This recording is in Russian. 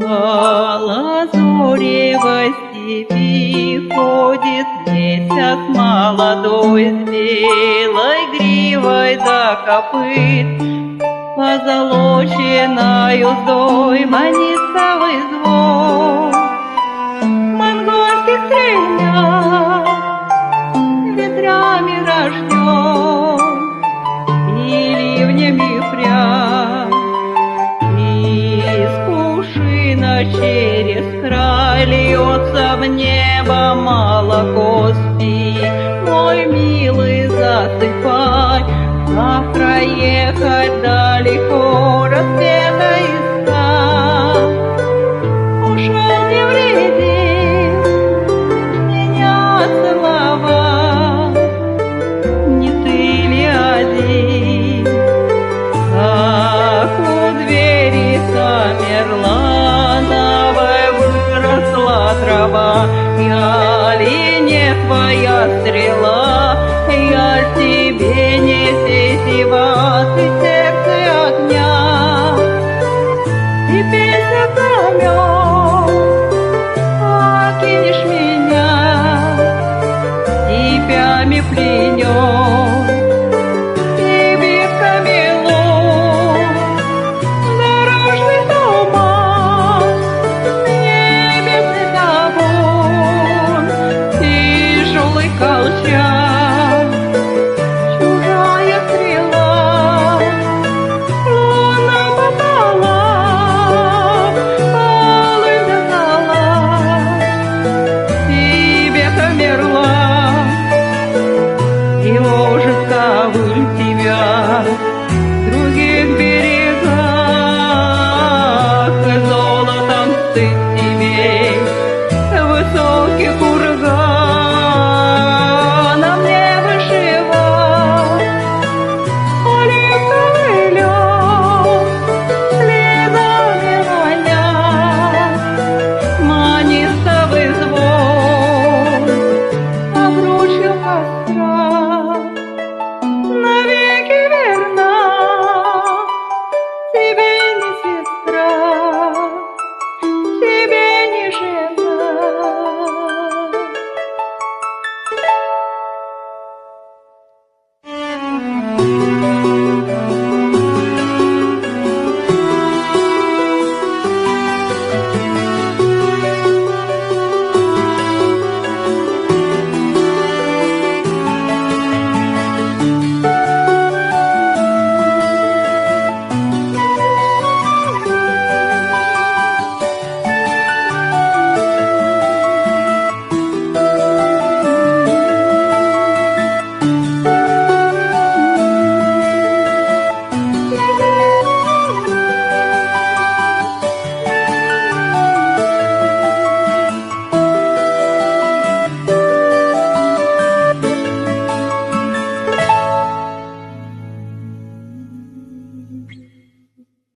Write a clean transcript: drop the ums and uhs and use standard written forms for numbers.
По лазуревой степи ходит месяц молодой, с белой гривой до копыт, позолоченной уздой манится в извод монгольских стрельнят, ветрами рожден и ливнями прям. Через край льется в небо молоко, спи, мой милый, засыпай. Завтра ехать далеко, рассвета искать. Ушел невредим, меня целовать. Не ты ли один, как у двери замерла? Трава, я ли не твоя стрела, я тебе не тетива, ты сердце огня, и песня знамен, покинешь меня, степями пленен, и ветками луг, дорожный туман, колчан, чужая стрела, луна попала, полынь дала, тебе померла, и ложит ковыль тебя в других берегах, и золотом сыт